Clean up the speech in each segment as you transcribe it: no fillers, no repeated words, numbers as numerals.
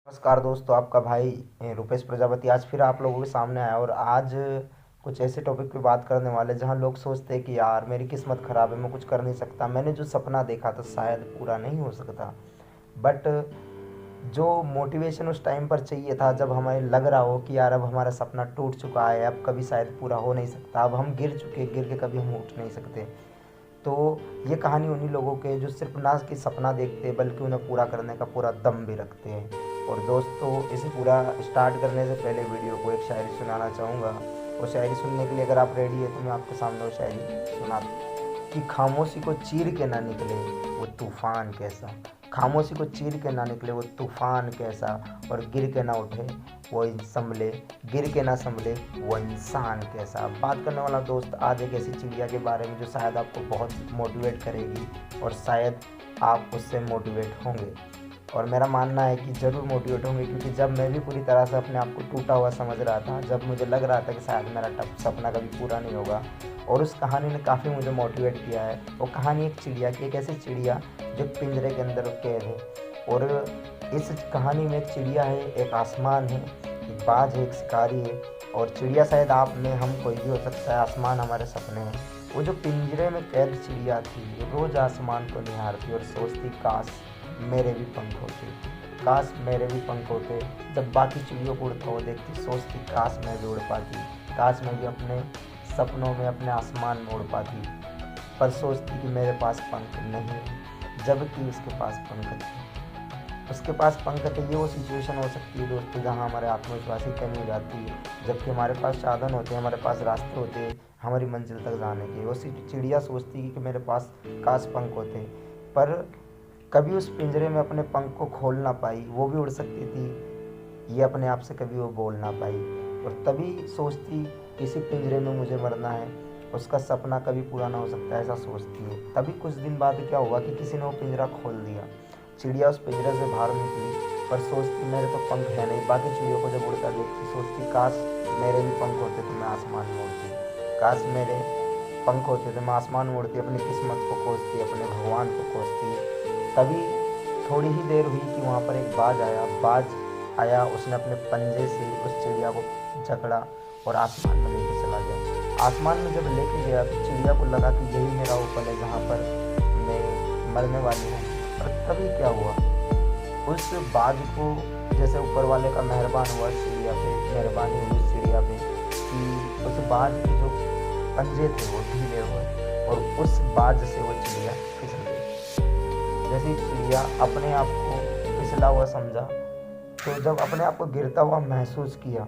नमस्कार दोस्तों, आपका भाई रुपेश प्रजापति आज फिर आप लोगों के सामने आया। और आज कुछ ऐसे टॉपिक पे बात करने वाले जहां लोग सोचते हैं कि यार मेरी किस्मत ख़राब है, मैं कुछ कर नहीं सकता, मैंने जो सपना देखा था शायद पूरा नहीं हो सकता। बट जो मोटिवेशन उस टाइम पर चाहिए था, जब हमें लग रहा हो कि यार अब हमारा सपना टूट चुका है, अब कभी शायद पूरा हो नहीं सकता, अब हम गिर के कभी हम उठ नहीं सकते। तो ये कहानी उन्हीं लोगों के जो सिर्फ ना कि सपना देखते हैं बल्कि उन्हें पूरा करने का पूरा दम भी रखते हैं। और दोस्तों, इसे पूरा स्टार्ट करने से पहले वीडियो को एक शायरी सुनाना चाहूँगा। वो शायरी सुनने के लिए अगर आप रेडी है तो मैं आपके सामने वो शायरी सुनाता कि खामोशी को चीर के ना निकले वो तूफान कैसा, खामोशी को चीर के ना निकले वो तूफान कैसा, और गिर के ना उठे वो संभले, गिर के ना संभले वो इंसान कैसा। बात करने वाला दोस्त आज एक ऐसी चिड़िया के बारे में जो शायद आपको बहुत मोटिवेट करेगी और शायद आप उससे मोटिवेट होंगे। और मेरा मानना है कि ज़रूर मोटिवेट होंगे, क्योंकि जब मैं भी पूरी तरह से अपने आप को टूटा हुआ समझ रहा था, जब मुझे लग रहा था कि शायद मेरा सपना कभी पूरा नहीं होगा, और उस कहानी ने काफ़ी मुझे मोटिवेट किया है। वो कहानी एक चिड़िया की, एक ऐसी चिड़िया जो पिंजरे के अंदर कैद है। और इस कहानी में एक चिड़िया है, एक आसमान है, एक बाज है, एक शिकारी है। और चिड़िया शायद आप में, हम कोई भी हो सकता है, आसमान हमारे सपने हैं। वो जो पिंजरे में कैद चिड़िया थी, रोज़ आसमान को निहारती और सोचती काश मेरे भी पंख होते, काश मेरे भी पंख होते। जब बाकी चिड़ियों को उड़ता हुआ देखती, सोचती काश मैं भी उड़ पाती, काश मैं भी अपने सपनों में अपने आसमान में उड़ पाती। पर सोचती कि मेरे पास पंख नहीं, जबकि उसके पास पंख थे, उसके पास पंख थे। ये वो सिचुएशन हो सकती है दोस्तों जहाँ हमारे आत्मविश्वास की कमी हो जाती है, जबकि हमारे पास साधन होते हैं, हमारे पास रास्ते होते हैं हमारी मंजिल तक जाने के। वो चिड़िया सोचती है कि मेरे पास काश पंख होते, पर कभी उस पिंजरे में अपने पंख को खोल ना पाई। वो भी उड़ सकती थी, ये अपने आप से कभी वो बोल ना पाई। और तभी सोचती किसी पिंजरे में मुझे मरना है, उसका सपना कभी पूरा ना हो सकता, ऐसा सोचती है। तभी कुछ दिन बाद क्या हुआ कि किसी ने वो पिंजरा खोल दिया। चिड़िया उस पिंजरे से बाहर निकली, पर सोचती मेरे तो पंख है नहीं। बाकी चिड़ियों को जब उड़ता देखती, सोचती काश मेरे भी पंख होते तो मैं आसमान में उड़ती, काश मेरे पंख होते तो मैं आसमान में उड़ती, अपनी किस्मत को कोसती, अपने भगवान को कोसती। तभी थोड़ी ही देर हुई कि वहाँ पर एक बाज आया, उसने अपने पंजे से उस चिड़िया को जकड़ा और आसमान में लेके चला गया। आसमान में जब लेके गया तो चिड़िया को लगा कि यही मेरा वो पल है जहाँ पर मैं मरने वाली हूँ। पर तभी क्या हुआ, उस बाज को जैसे ऊपर वाले का मेहरबान हुआ चिड़िया पे, मेहरबानी हुई उस चिड़िया पे कि उस बाज के जो पंजे थे वो ढीले हुए और उस बाज से वो चिड़िया फिसल गई। जैसे चिड़िया अपने आप को फिसला हुआ समझा, तो जब अपने आप को गिरता हुआ महसूस किया,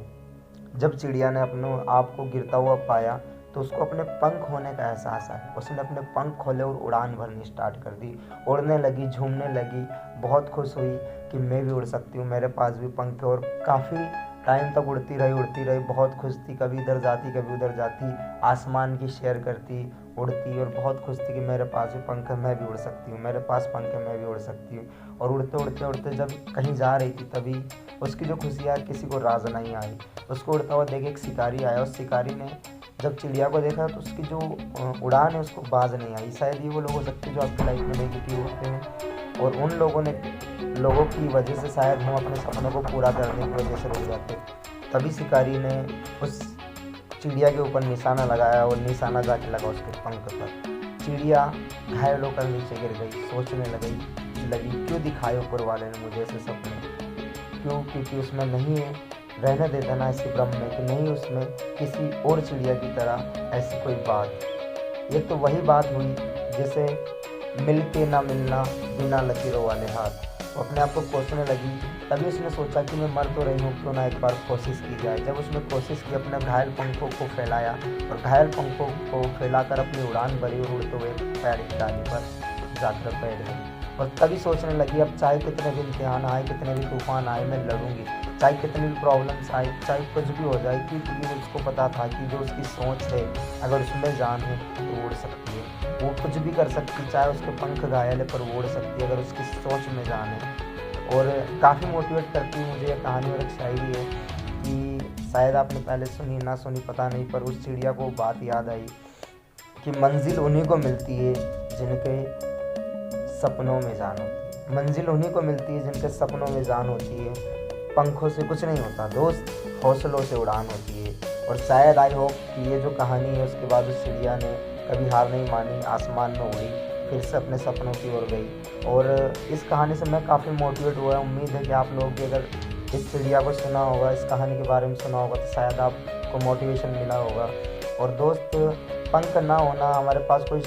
जब चिड़िया ने अपने आप को गिरता हुआ पाया, तो उसको अपने पंख होने का एहसास आया। उसने अपने पंख खोले और उड़ान भरनी स्टार्ट कर दी, उड़ने लगी, झूमने लगी, बहुत खुश हुई कि मैं भी उड़ सकती हूँ, मेरे पास भी पंख है। और काफ़ी टाइम तक उड़ती रही, बहुत खुश थी, कभी इधर जाती कभी उधर जाती, आसमान की सैर करती, उड़ती, और बहुत खुश थी कि मेरे पास भी पंख है, मैं भी उड़ सकती हूँ, मेरे पास पंख है, मैं भी उड़ सकती हूँ। और उड़ते उड़ते उड़ते जब कहीं जा रही थी, तभी उसकी जो खुशियाँ किसी को राज नहीं आई। उसको उड़ता हुआ देख एक शिकारी आया। उस शिकारी ने जब चिड़िया को देखा तो उसकी जो उड़ान है उसको बाज नहीं आई। शायद ये वो लोग हो सकते हैं जो आपकी लाइफ में नेगेटिव होते हैं, और उन लोगों की वजह से शायद हम अपने सपनों को पूरा करने की वजह से रुक जाते। तभी शिकारी ने उस चिड़िया के ऊपर निशाना लगाया और निशाना जाके लगा उसके पंख पर। चिड़िया घायल होकर नीचे गिर गई, सोचने लगी क्यों दिखाए ऊपर वाले ने मुझे ऐसे सपने, क्यों, क्योंकि उसमें नहीं है, रहने देता ना इसी भ्रम में कि नहीं उसमें किसी और चिड़िया की तरह ऐसी कोई बात। ये तो वही बात हुई जैसे मिलके ना मिलना, बिना लकीरों वाले हाथ। वो अपने आप को कोसने लगी। तभी उसने सोचा कि मैं मर तो रही हूँ, क्यों ना एक बार कोशिश की जाए। जब उसने कोशिश की, अपने घायल पंखों को फैलाया और घायल पंखों को फैलाकर अपनी उड़ान भरी और उड़ते हुए पैर की डाली पर जाकर बैठ गई। और तभी सोचने लगी अब चाहे कितने भी इम्तिहान आए, कितने भी तूफान आए, मैं लड़ूंगी, चाहे कितनी भी प्रॉब्लम्स आए, चाहे कुछ भी हो जाए, क्योंकि उसको पता था कि जो उसकी सोच है अगर उसमें जान है तो उड़ सकती है, वो कुछ भी कर सकती है। चाहे उसके पंख घायल है पर वो उड़ सकती है अगर उसकी सोच में जान है। और काफ़ी मोटिवेट करती है मुझे ये कहानी। और एक शायरी है कि शायद आपने पहले सुनी ना सुनी पता नहीं, पर उस चिड़िया को बात याद आई कि मंजिल उन्हीं को मिलती है जिनके सपनों में जान होती है, मंजिल उन्हीं को मिलती है जिनके सपनों में जान होती है। पंखों से कुछ नहीं होता दोस्त, हौसलों से उड़ान होती है। और शायद आई होप कि ये जो कहानी है उसके बाद उस चिड़िया ने कभी हार नहीं मानी, आसमान में उड़ी, फिर से अपने सपनों की ओर गई। और इस कहानी से मैं काफ़ी मोटिवेट हुआ। उम्मीद है कि आप लोग भी अगर इस चिड़िया को सुना होगा, इस कहानी के बारे में सुना होगा, तो शायद आपको मोटिवेशन मिला होगा। और दोस्त, पंख ना होना, हमारे पास कोई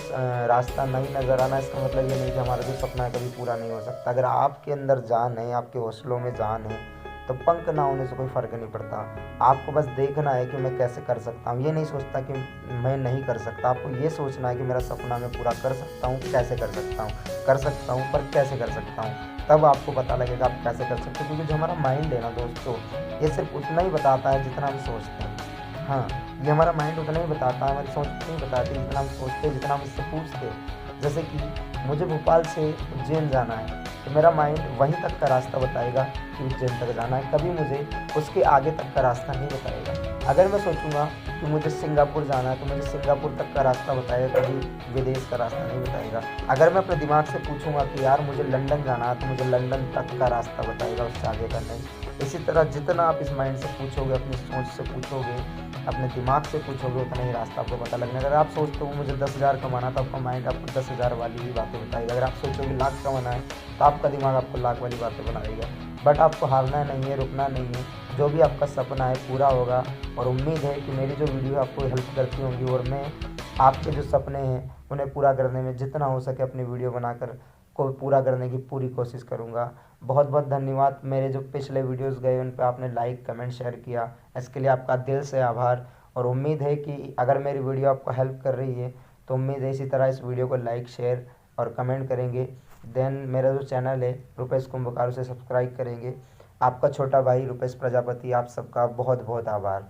रास्ता नहीं नज़र आना, इसका मतलब ये नहीं कि हमारा जो सपना है कभी पूरा नहीं हो सकता। अगर आपके अंदर जान है, आपके हौसलों में जान है, तो पंख ना होने से कोई फ़र्क नहीं पड़ता। आपको बस देखना है कि मैं कैसे कर सकता हूँ। ये नहीं सोचता कि मैं नहीं कर सकता, आपको ये सोचना है कि मेरा सपना मैं पूरा कर सकता हूँ, कैसे कर सकता हूँ, कर सकता हूँ पर कैसे कर सकता हूँ। तब आपको पता लगेगा आप कैसे कर सकते हो, क्योंकि जो हमारा माइंड है ना दोस्तों, ये सिर्फ उतना ही बताता है जितना हम सोचते हैं। हाँ, ये हमारा माइंड उतना ही बताता है, हमारी सोच नहीं बताती जितना हम सोचते हैं, जितना हम इससे पूछते हैं। जैसे कि मुझे भोपाल से उज्जैन जाना है, तो मेरा माइंड वहीं तक का रास्ता बताएगा कि उज्जैन तक जाना है, कभी मुझे उसके आगे तक का रास्ता नहीं बताएगा। अगर मैं सोचूंगा कि मुझे सिंगापुर जाना है, तो मुझे सिंगापुर तक का रास्ता बताएगा, कभी विदेश का रास्ता नहीं बताएगा। अगर मैं अपने दिमाग से पूछूंगा कि यार मुझे लंदन जाना है, तो मुझे लंदन तक का रास्ता बताएगा, उससे आगे का नहीं। इसी तरह जितना आप इस माइंड से पूछोगे, अपनी सोच से पूछोगे, अपने दिमाग से पूछोगे, उतना ही रास्ता आपको पता लगेगा। अगर आप सोचते हो मुझे 10,000 कमाना, तो आपका माइंड आपको 10,000 वाली ही बातें बताएगा। अगर आप सोचोगे लाख कमाना है, तो आपका दिमाग आपको लाख वाली बातें बनाएगा। बट आपको हारना नहीं है, रुकना नहीं है। जो भी आपका सपना है पूरा होगा। और उम्मीद है कि मेरी जो वीडियो आपको हेल्प करती होंगी, और मैं आपके जो सपने हैं उन्हें पूरा करने में जितना हो सके अपनी वीडियो बनाकर को पूरा करने की पूरी कोशिश करूँगा। बहुत बहुत धन्यवाद। मेरे जो पिछले वीडियोस गए उन पे आपने लाइक, कमेंट, शेयर किया, इसके लिए आपका दिल से आभार। और उम्मीद है कि अगर मेरी वीडियो आपको हेल्प कर रही है, तो उम्मीद है इसी तरह इस वीडियो को लाइक, शेयर और कमेंट करेंगे। देन मेरा जो चैनल है रुपेश कुंभकार, उसे सब्सक्राइब करेंगे। आपका छोटा भाई रुपेश प्रजापति, आप सबका बहुत बहुत आभार।